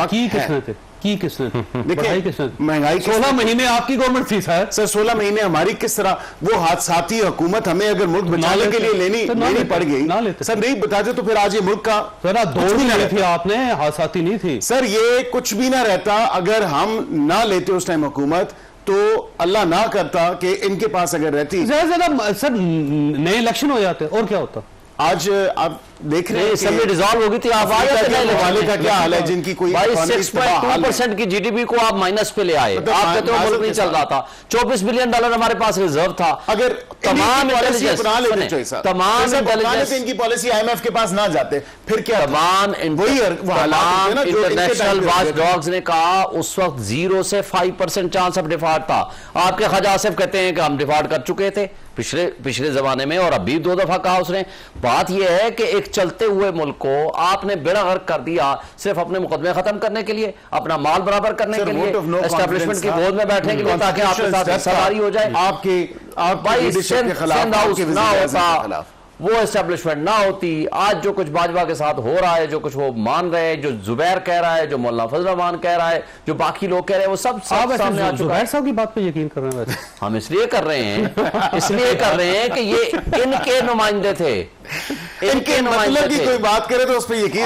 D: की किसने
F: देखिए महंगाई
D: 16 महीने आपकी गवर्नमेंट थी सर
F: 16 महीने हमारी किस तरह वो हादसाती हुकूमत हमें अगर मुल्क बचाने के लिए लेनी पड़ गई सर, नहीं बताते तो फिर आज ये मुल्क का
D: दौड़ नहीं थी, आपने हादसाती नहीं थी सर,
F: ये कुछ भी ना रहता अगर हम ना लेते उस टाइम हुकूमत, तो अल्लाह ना करता कि इनके पास अगर रहती
D: ज्यादा सर नए इलेक्शन हो जाते और क्या होता।
F: आज आप देख रहे हैं
G: असेंबली डिसॉल्व होगी थी, आप
F: वाले का क्या हाल है जिनकी कोई
G: 6.2% की जीडीपी को आप माइनस पे ले आए। आप कहते हो मुल्क नहीं चल रहा था, $24 बिलियन हमारे पास रिजर्व था।
F: अगर
G: तमाम
F: इनकी पॉलिसी IMF के पास ना जाते फिर क्या?
G: तमाम इंटरनेशनल वॉच डॉग्स ने कहा उस वक्त 0 से 5% चांस ऑफ डिफॉल्ट था। आपके ख्वाजा आसिफ कहते हैं कि हम डिफॉल्ट कर चुके थे पिछले जमाने में, और अभी 2 दफा कहा उसने। बात यह है कि एक चलते हुए मुल्क को आपने बेड़ा गर्क कर दिया सिर्फ अपने मुकदमे खत्म करने के लिए, अपना माल बराबर करने के लिए, एस्टैब्लिशमेंट की गोद में बैठने के लिए, ताकि आपके साथ सवारी हो जाए।
F: आपके
G: वो एस्टेब्लिशमेंट ना होती, आज जो कुछ बाजवा के साथ हो रहा है, जो कुछ वो मान रहे हैं, जो जुबैर कह रहा है, जो मौलाना फजल रहमान कह रहा है, जो बाकी लोग कह रहे हैं, वो सब सामने आ चुका है।
D: जुबैर साहब की बात पे यकीन कर रहे हैं वैसे?
G: हम इसलिए कर रहे हैं, इसलिए कर रहे हैं कि ये इनके नुमाइंदे थे, इनके
F: मतलब की कोई बात करे तो उस पर यकीन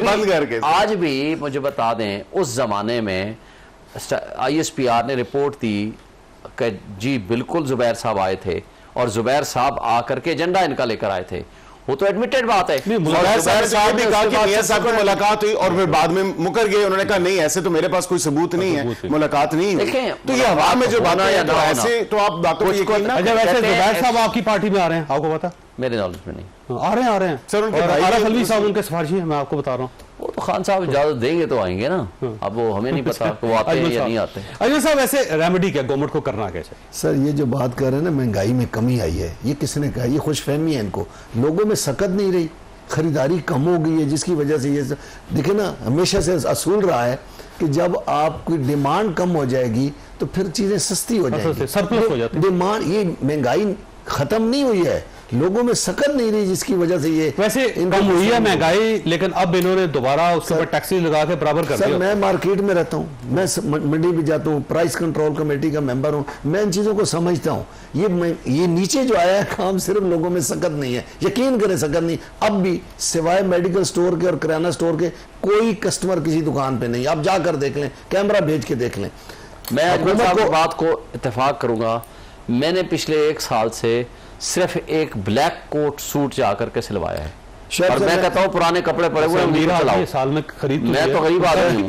F: बंद करके।
G: आज भी मुझे बता दें, उस जमाने में ISPR ने रिपोर्ट दी कि जी बिल्कुल जुबैर साहब आए थे और जुबैर साहब आकर के एजेंडा इनका लेकर आए थे, वो तो एडमिटेड बात है।
F: जुबैर साहब ने कहा कि मियां साहब की मुलाकात हुई और फिर बाद में मुकर गए, उन्होंने कहा नहीं ऐसे तो मेरे पास कोई सबूत नहीं है, मुलाकात नहीं हुई।
G: देखें,
F: तो ये हवा में जो बात है, तो ऐसे तो आप बातों को यकीन ना।
D: अच्छा, वैसे जुबैर साहब आपकी पार्टी में आ रहे हैं, आपको पता?
G: मेरे नॉलेज में नहीं
D: आ रहे हैं
F: सर। उनके
D: और
F: भाई
D: आरिफ अलवी साहब उनके सिफारिशी हैं, मैं आपको बता रहा हूँ।
G: वो तो खान साहब इजाजत देंगे तो आएंगे ना, अब वो हमें नहीं पता कि वो आते हैं या नहीं आते।
D: अजमल साहब, वैसे रेमेडी क्या, गवर्नमेंट को करना क्या चाहिए?
E: सर ये जो बात कर रहे हैं ना, महंगाई में कमी आई है, ये किसने कहा? ये खुशफहमी है इनको, लोगों में सकत नहीं रही, खरीदारी कम हो गई है, जिसकी वजह से ये देखे ना, हमेशा से असूल रहा है कि जब आपकी डिमांड कम हो जाएगी तो फिर चीजें सस्ती हो जाएगी,
D: सरप्लस हो जाती है।
E: डिमांड, ये महंगाई खत्म नहीं हुई है, लोगों में सकत नहीं रही, जिसकी वजह से ये
D: वैसे कम हुई है महंगाई, लेकिन अब इन्होंने दोबारा उसके ऊपर टैक्सी लगा के बराबर कर
E: सर
D: दिया।
E: मैं मार्केट में रहता हूँ, मैं मंडी भी जाता हूँ, प्राइस कंट्रोल कमेटी का मेंबर हूँ, मैं इन चीज़ों को समझता हूँ। ये नीचे जो आया है काम, सिर्फ लोगों में सकत नहीं है, यकीन करें सकत नहीं। अब भी सिवाय मेडिकल स्टोर के और किराना स्टोर के कोई कस्टमर किसी दुकान पे नहीं, आप जाकर देख लें, कैमरा भेज के देख लें।
G: मैं अजमल साहब की बात को इत्तेफाक करूंगा। मैंने पिछले 1 साल से सिर्फ एक ब्लैक कोट सूट जाकर के सिलवाया है, और मैं कहता हूँ पुराने कपड़े पड़े हुए हैं,
D: साल में खरीद,
G: मैं तो गरीब आदमी हूँ,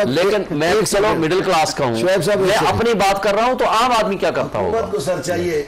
G: लेकिन मैं चलो मिडिल क्लास का हूँ, मैं अपनी बात कर रहा हूँ, तो आम आदमी क्या करता होगा?
E: को सर चाहिए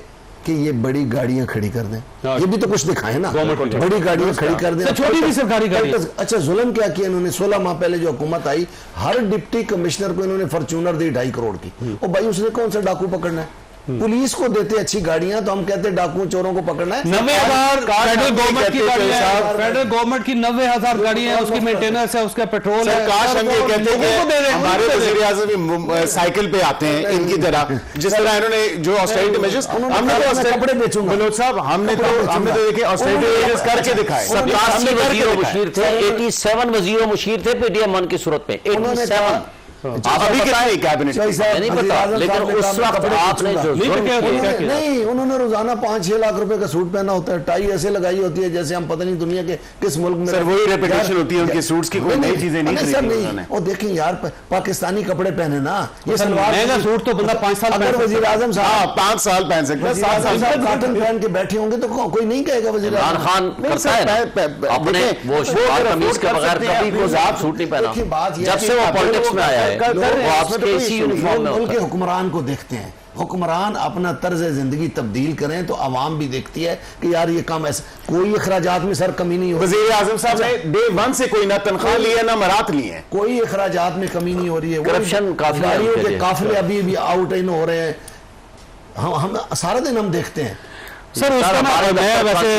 E: कि ये बड़ी गाड़ियां खड़ी कर दें, ये भी तो कुछ दिखाए ना, बड़ी गाड़ियां खड़ी कर दें,
D: छोटी भी सरकारी गाड़ी।
E: अच्छा, जुल्म क्या किया इन्होंने? 16 माह पहले जो हुकूमत आई, हर डिप्टी कमिश्नर को इन्होंने फॉर्च्यूनर दी 2.5 करोड़ की। और भाई उसने कौन सा डाकू पकड़ना है? पुलिस को देते अच्छी गाड़ियां, तो हम कहते डाकुओं चोरों को पकड़ना है।
D: 90,000 फेडरल गवर्नमेंट की गाड़ियां, फेडरल गवर्नमेंट की 90,000 गाड़ियां हैं, उसकी मेंटेनेंस है, उसका पेट्रोल है।
F: काश हम ये कहते हैं हमारे वज़ीर आज़म भी साइकिल पे आते हैं इनकी तरह, जिस तरह इन्होंने जो ऑस्टेरिटी मेजर्स, हमने तो
E: कपड़े बेचूंगा
F: मनोज साहब, हमने तो देखे ऑस्टेरिटी मेजर्स करके दिखाए।
G: 87 वज़ीर मुशीर थे, 87 वज़ीर मुशीर थे पीडीएम की सूरत में, 87।
F: अभी कितने कैबिनेट
G: नहीं पता, लेकिन उस वक्त आपने जो
E: नहीं, उन्होंने रोजाना 5-6 लाख रुपए का सूट पहना होता है, टाई ऐसे लगाई होती है जैसे हम पता नहीं दुनिया के किस मुल्क में।
F: सर वही रेपुटेशन होती है उनकी सूट्स की, कोई नई चीजें नहीं
E: सर नहीं। और देखें यार, पाकिस्तानी कपड़े पहने ना, ये सलवार
D: महंगा सूट तो बंदा 5 साल,
E: अगर वजीर आजम साहब
F: 5 साल पहन सकते हैं, 7 साल
E: कॉटन पहन के बैठे होंगे तो कोई नहीं कहेगा वजीर
G: इमरान खान करता है अपने वो तमीज के बगैर कभी कोई सूट नहीं पहना, जब से वो पॉलिटिक्स में आया है।
E: मुल्क के हुक्मरान को देखते हैं, हुक्मरान अपना तर्ज जिंदगी तब्दील करें तो आवाम भी देखती है कि यार ये काम ऐसा, कोई अखराजात में सर कमी नहीं हो रही।
F: वज़ीर आज़म साहब ने डे 1 से कोई ना तनख्वाह ली है ना मरात ली है,
E: कोई अखराजात में कमी नहीं हो रही है।
G: करप्शन
E: गाड़ियों के काफिले अभी भी आउट इन हो रहे हैं, हम सारा दिन हम देखते हैं।
D: सर उसका मैं वैसे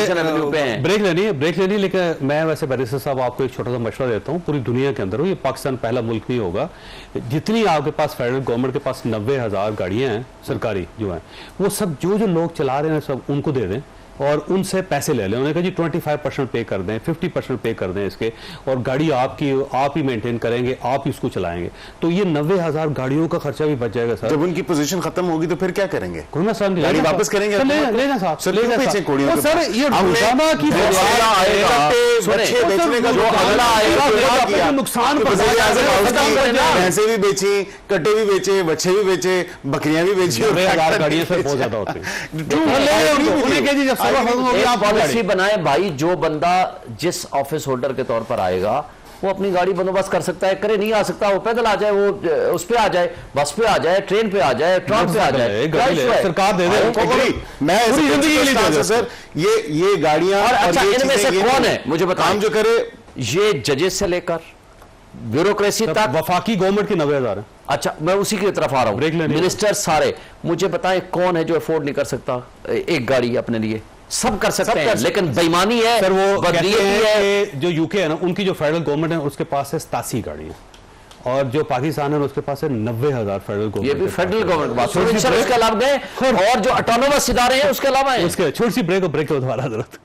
D: ब्रेक लेनी, लेकिन मैं वैसे बैरिस्टर साहब आपको एक छोटा सा मशवरा देता हूँ। पूरी दुनिया के अंदर हो, ये पाकिस्तान पहला मुल्क नहीं होगा, जितनी आपके पास फेडरल गवर्नमेंट के पास 90,000 गाड़ियां हैं सरकारी जो हैं, वो सब जो लोग चला रहे हैं सब उनको दे दें और उनसे पैसे ले लें। उन्होंने कहा जी 25% पे कर दें, 50% पे कर दें इसके, और गाड़ी आपकी, आप ही मेंटेन करेंगे, आप ही उसको चलाएंगे, तो ये 90,000 गाड़ियों का खर्चा भी बच जाएगा सर।
F: जब उनकी पोजीशन खत्म होगी तो फिर क्या करेंगे?
D: गाड़ी
F: वापस करेंगे,
D: लेना साहब,
F: सर ये
D: सर ये रोजाना की नुकसान,
F: भैंसे भी बेची, कट्टे भी बेचे, बच्चे भी बेचे, बकरियां भी बेची,
D: 90,000 गाड़ियां सर बहुत ज्यादा होती है।
G: पॉलिसी बनाए भाई, जो बंदा जिस ऑफिस होल्डर के तौर पर आएगा वो अपनी गाड़ी बंदोबस्त कर सकता है, करे नहीं आ सकता वो पैदल आ जाए, वो उस पे आ जाए, बस पे आ जाए, ट्रेन पे आ जाए, ट्रक पे आ जाए,
D: सरकार दे दे।
F: मैं पूरी जिंदगी के लिए सर ये गाड़ियां,
G: अच्छा इनमें से कौन है मुझे बताओ
F: जो करे,
G: ये जजेस से लेकर ब्यूरोक्रेसी तक,
D: वफाकी गवर्नमेंट की 90,000 है।
G: अच्छा मैं उसी की तरफ आ रहा हूँ, मिनिस्टर सारे, मुझे बताएं कौन है जो अफोर्ड नहीं कर सकता एक गाड़ी अपने लिए? सब कर सकते हैं, लेकिन बेईमानी है
D: सर, वो कहते हैं
G: है।
D: जो यूके है ना, उनकी जो फेडरल गवर्नमेंट है उसके पास है 87 गाड़ियां, और जो पाकिस्तान है उसके पास है 90,000 फेडरल गवर्नमेंट।
G: ये भी फेडरल गवर्नमेंट उसके अलावा गए, और जो ऑटोनोमस इदारे हैं उसके अलावा है।
D: उसके छोटी सी ब्रेक के दोबारा जरूरत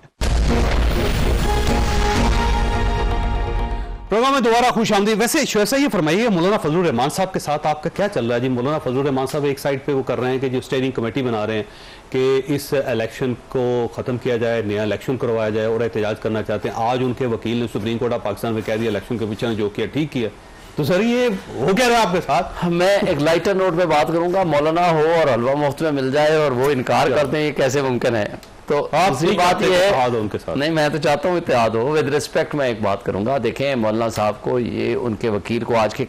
D: प्रोग्राम में दोबारा खुश आमदी। वैसे ये फरमाइए, मौलाना फजलुर रहमान साहब के साथ आपका क्या चल रहा है जी? मौलाना फजलुर रहमान साहब एक साइड पे वो कर रहे हैं कि जो स्टेयरिंग कमेटी बना रहे हैं कि इस इलेक्शन को ख़त्म किया जाए, नया इलेक्शन करवाया जाए, और एहतजाज करना चाहते हैं। आज उनके वकील ने सुप्रीम कोर्ट ऑफ पाकिस्तान में कह दिया इलेक्शन कमीशन ने जो किया ठीक किया। तो सर ये हो क्या रहा है आपके साथ?
G: मैं एक लाइटर नोट पे बात करूंगा, मौलाना हो और हलवा मुफ्त में मिल जाए और वो इनकार करते हैं, ये कैसे मुमकिन है? तो दूसरी बात ये है,
D: उनके साथ
G: नहीं मैं तो चाहता हूँ इत्तेहाद हो। विद रिस्पेक्ट मैं एक बात करूंगा, देखें मौलाना साहब को, ये उनके वकील को आज के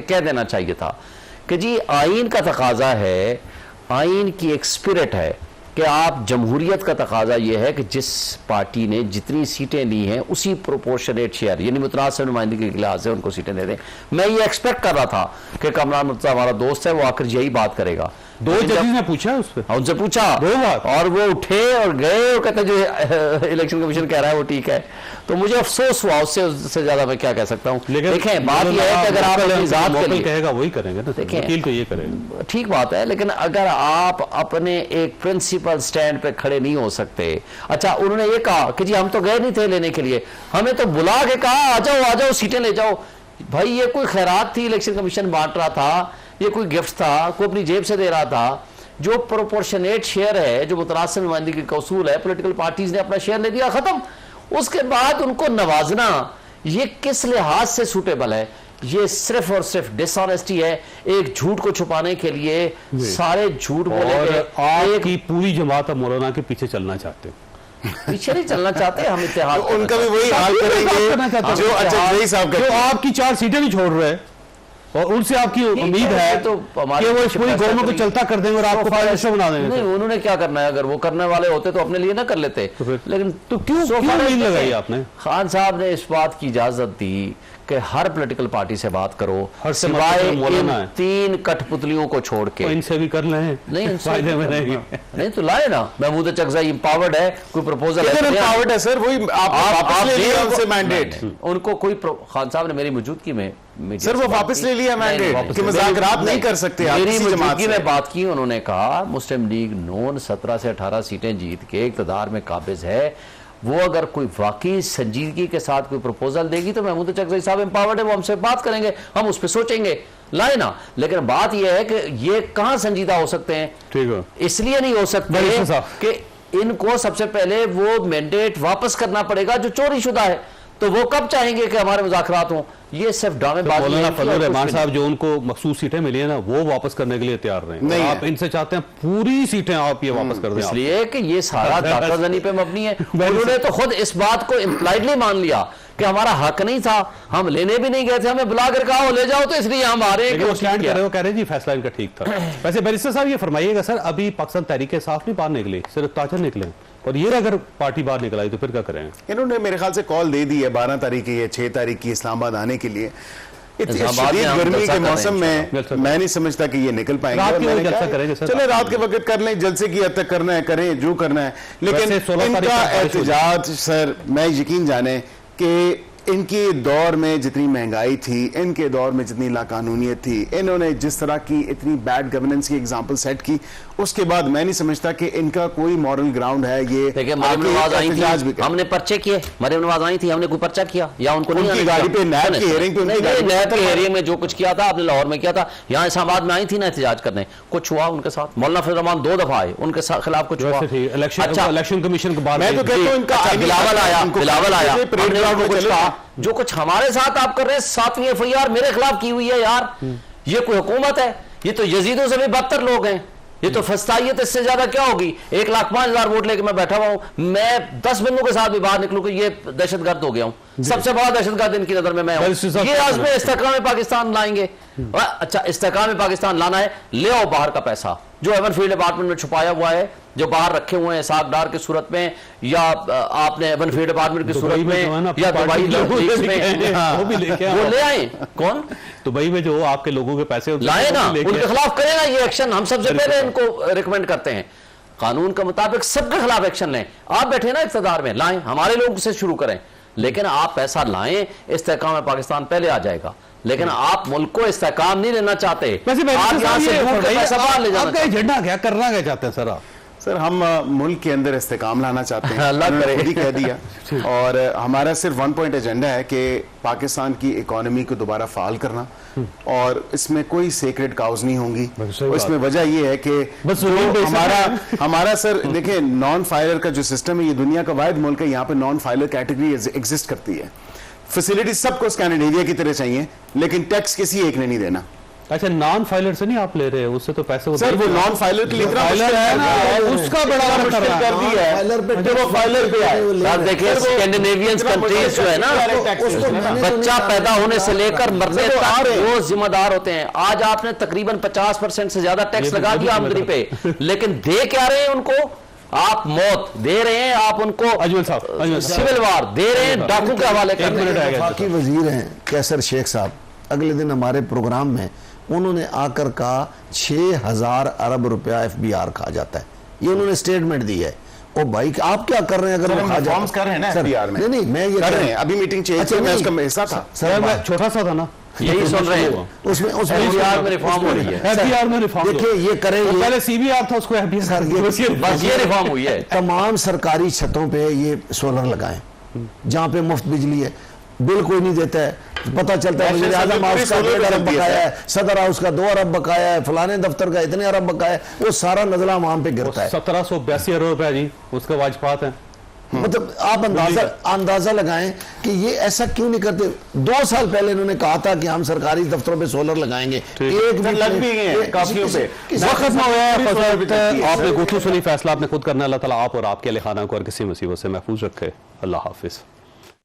G: कह देना चाहिए था कि जी आइन का तकाजा है, आइन की एक स्पिरिट है कि आप जमहूरियत का तकाजा यह है कि जिस पार्टी ने जितनी सीटें ली हैं उसी प्रोपोर्शनेट शेयर, यानी मुतनासिब नुमाइंदगी के लिहाज से उनको सीटें दे दें। मैं ये एक्सपेक्ट कर रहा था कि कमरान मुर्तज़ा हमारा दोस्त है, वो आकर यही बात करेगा।
D: दो जजेस ने पूछा उस पर,
G: उनसे पूछा और वो उठे और गए और कहते जो इलेक्शन कमीशन कह रहा है वो ठीक है। तो मुझे अफसोस हुआ, उससे ज्यादा मैं क्या कह सकता हूँ। देखें बात यह है कि अगर आप अपनी जात के लिए
D: कहेगा वही करेंगे ना, वकील तो ये करेगा,
G: ठीक बात है, लेकिन अगर आप अपने एक प्रिंसिपल स्टैंड पे खड़े नहीं हो सकते। अच्छा उन्होंने ये कहा कि जी हम तो गए नहीं थे लेने के लिए, हमें तो बुला के कहा आ जाओ सीटें ले जाओ। भाई ये कोई खैरात थी, इलेक्शन कमीशन बांट रहा था, ये कोई गिफ्ट था, कोई अपनी जेब से दे रहा था। जो प्रोपोर्शनेट शेयर है, जो मुतनासिब नुमाइंदगी का उसूल है, पॉलिटिकल पार्टीज ने अपना शेयर ले दिया, खत्म। उसके बाद उनको नवाजना ये किस लिहाज से सूटेबल है? ये सिर्फ और सिर्फ डिसऑनेस्टी है, एक झूठ को छुपाने के लिए सारे झूठ बोले।
D: आपकी पूरी जमात अब मौलाना के पीछे चलना चाहते हो?
G: पीछे नहीं चलना चाहते हम, इत्तेहाद
F: तो उनका भी वही हाल करेंगे जो अजय साहब
D: जो आपकी 4 सीटें नहीं छोड़ रहे और उनसे आपकी उम्मीद है
G: तो
D: कि वो इस पूरी गवर्नमेंट को चलता कर देंगे और आपको फाइनेंशियल बना देंगे।
G: नहीं उन्होंने क्या करना है, अगर वो करने वाले होते तो अपने लिए ना कर लेते। लेकिन
D: तो क्यों उम्मीद लगाई आपने?
G: खान साहब ने इस बात की इजाजत दी कि हर पॉलिटिकल पार्टी से बात करो, सिवाय इन 3 कठपुतलियों को छोड़ के।
D: तो इनसे भी कर लें,
G: नहीं फायदे में नहीं तो लाए ना। महमूद चकज़ई इंपावर्ड है, कोई प्रपोजल
F: इंपावर्ड है सर, वही आप ले लिया उनसे मैंडेट।
G: उनको कोई खान साहब ने मेरी मौजूदगी में
F: सर वो वापस ले लिया मैंडेट कि मुज़ाकरात नहीं कर सकते आप
G: मेरी
F: किसी जमात से।
G: में बात की, उन्होंने कहा मुस्लिम लीग नून 17 से 18 सीटें जीत के इक़्तिदार में काबिज है, वो अगर कोई वाकई संजीदगी के साथ कोई प्रपोजल देगी तो महमूद चकज़ई साहब एम्पावर्ड है, वो हमसे बात करेंगे, हम उस पर सोचेंगे, लाए ना। लेकिन बात यह है कि ये कहां संजीदा हो सकते हैं? ठीक है, इसलिए नहीं हो सकते कि इनको सबसे पहले वो मैंडेट वापस करना पड़ेगा जो चोरी शुदा है। तो वो कब चाहेंगे कि हमारे मुज़ाकरात हों? ये सिर्फ ड्रामेबाजी है।
D: मौलाना फजलुर रहमान साहब जो उनको मखसूस सीटें मिली है ना, वो वापस करने के लिए तैयार नहीं। आप इनसे चाहते हैं पूरी सीटें आप ये वापस कर दें,
G: इसलिए कि ये सारा दाताजनी पे मबनी है। उन्होंने तो खुद इस बात को इम्प्लाइडली मान लिया कि हमारा हक नहीं था, हम लेने भी नहीं गए थे, हमें बुला कर कहा ले जाओ, तो इसलिए हम आ रहे हैं।
D: कह रहे जी फैसला इनका ठीक था। वैसे बैरिस्टर साहब ये फरमाइएगा सर, अभी पाकिस्तान तहरीक साफ नहीं बाहर निकली, सिर्फ ताजर निकले, और ये अगर पार्टी बाहर निकल आई तो फिर क्या करेंगे?
F: इन्होंने मेरे ख्याल से कॉल दे दी है 12 तारीख की या 6 तारीख की इस्लामाबाद आने के लिए। इतनी शदीद गर्मी के मौसम में मैं नहीं समझता कि ये निकल पाएंगे। चले रात के वक्त कर लें, जलसे की हद तक करना है करें, जो करना है, लेकिन इनका एहतजाज सर मैं यकीन जाने कि इनके दौर में जितनी महंगाई थी, इनके दौर में जितनी लाकानूनियत थी, इन्होंने जिस तरह की इतनी बैड गवर्नेंस की एग्जांपल सेट की, उसके बाद मैं नहीं समझता कि इनका कोई मॉरल ग्राउंड है। ये
G: हमने पर्चे किए, मरियम नवाज आई थी, हमने कोई पर्चा किया या उनको नहीं?
F: गाड़ी पे नैब की हियरिंग
G: में जो कुछ किया था आपने लाहौर में किया था, यहाँ इस्लामाबाद में आई थी ना एहतजाज करने, कुछ हुआ उनके साथ? मौलाना फजल रहमान 2 दफा आए, उनके खिलाफ कुछ हुआ?
D: इलेक्शन कमीशन के बाद
F: मैं तो कहता हूँ इनका
G: बिलावल आया, जो कुछ हमारे साथ आप कर रहे हैं, 7वीं FIR मेरे खिलाफ की हुई है यार, ये कोई हुकूमत है? ये तो यजीदों से भी बदतर लोग हैं, ये तो फस्तायत, इससे ज्यादा क्या होगी? 1,05,000 वोट लेके मैं बैठा हुआ हूं, मैं 10 बंदों के साथ भी बाहर निकलूं कि ये दहशतगर्द हो गया हूं, सबसे बड़ा दहशतगर्द इनकी नजर में मैं हूं। ये आज़म इस्तेहकाम पाकिस्तान लाएंगे। अच्छा इस्तेहकाम पाकिस्तान लाना है, ले आओ बाहर का पैसा जो एवन फील्ड डिपार्टमेंट में छुपाया हुआ है, जो बाहर रखे हुए हैं साग डार की सूरत में, या आपने एवन फील्ड डिपार्टमेंट की सूरत में, या दुबई में, वो ले आए। कौन?
D: दुबई में जो आपके लोगों के पैसे
G: लाए ना, उनके खिलाफ करेगा ये एक्शन। हम सबसे पहले इनको रिकमेंड करते हैं, कानून के मुताबिक सबके खिलाफ एक्शन लें। आप बैठे ना इक़्तिदार में, लाएं, हमारे लोगों से शुरू करें, लेकिन आप पैसा लाएं, इस्तेहकाम पाकिस्तान पहले आ जाएगा। लेकिन आप मुल्क को इस्तेहकाम नहीं लेना चाहते, आप यहां से पैसा बाहर ले जाना चाहते हैं।
D: एजेंडा क्या करना क्या चाहते हैं सर आप?
F: सर हम मुल्क के अंदर इस्तेकाम लाना चाहते हैं,
G: अल्लाह
F: उन्होंने
G: करे।
F: खुद ही कह दिया। और हमारा सिर्फ 1 पॉइंट एजेंडा है कि पाकिस्तान की इकोनॉमी को दोबारा फाल करना, और इसमें कोई सेक्रेड काउज नहीं होंगी। और इसमें वजह ये है कि
D: बस
F: जो
D: जमीन बेचना
F: हमारा सर देखिए, नॉन फाइलर का जो सिस्टम है, ये दुनिया का वाहिद मुल्क है यहाँ पे नॉन फाइलर कैटेगरी एग्जिस्ट करती है। फैसिलिटी सबको स्कैंडिनेविया की तरह चाहिए, लेकिन टैक्स किसी एक ने नहीं देना।
D: अच्छा, नॉन फाइलर से नहीं आप ले रहे, उससे तो पैसे
F: सर वो नॉन फाइलर के लिए इतना
D: फाइलर
F: मुश्किल
D: है ना, उसका बड़ा
F: मुश्किल
D: कर रहा है।
F: कर दिया है।
E: फाइलर पे
F: वो फाइलर पे आए।
G: साहब देखिए, स्कैंडिनेवियन कंट्रीज जो है ना, बच्चा पैदा होने से लेकर मरने तक वो जिम्मेदार होते हैं। आज आपने तकरीबन 50% से ज्यादा टैक्स लगा दिया आमदनी पे, लेकिन दे क्या रहे हैं उनको? आप मौत दे रहे हैं, आप उनको
D: अजमल साहब
G: सिविल वार दे रहे हैं, डाकू के हवाले कर रहे हैं।
E: वफाकी वजीर हैं कैसर शेख साहब, अगले दिन हमारे प्रोग्राम में उन्होंने आकर कहा 6000 अरब रुपया FBR खा जाता है। ये उन्होंने स्टेटमेंट दी है। ओ भाई आप क्या कर रहे हैं? अगर वो खा जाता
F: कर रहे हैं ना
E: सर,
F: FBR में।
E: नहीं मैं ये
F: कर रहे हैं, अभी मीटिंग चेंज
E: अच्छा,
F: मैं
E: नहीं।
F: उसका हिस्सा था।
D: सर मैं छोटा सा था ना,
G: यही सुन रहे हैं।
E: उसमें
G: FBR में रिफॉर्म हो रही है।
D: FBR में रिफॉर्म
E: देखिए ये करें,
D: तो
E: ये
D: पहले CBR था, उसको FBR
E: सर, ये-
G: बस ये रिफॉर्म हुई है।
E: तमाम सरकारी छतों पे ये सोलर लगाएं जहां पे मुफ्त बिजली है, बिल कोई नहीं देता है, पता चलता है वज़ीर आज़म हाउस का 1.5 अरब बकाया है, सदर हाउस का 2 अरब बकाया है, फलाने दफ्तर का इतने अरब बकाया है, वो सारा नजला आवाम पे गिरता है।
D: 1782 अरब रुपया जी उसके वाजपात हैं।
E: मतलब आप अंदाजा लगाएं कि ये ऐसा क्यों नहीं करते। 2 साल पहले इन्होंने कहा था कि हम सरकारी दफ्तरों पे सोलर लगाएंगे, एक भी
F: लग भी गए हैं काफियों पे।
D: वक्त खत्म हो गया है। आपने गुफ्तगू सुनी, फैसला आपने खुद करना। अल्लाह ताला आप और आपके अहल खाना को और किसी मुसीबत से महफूज रखे। अल्लाह हाफिज।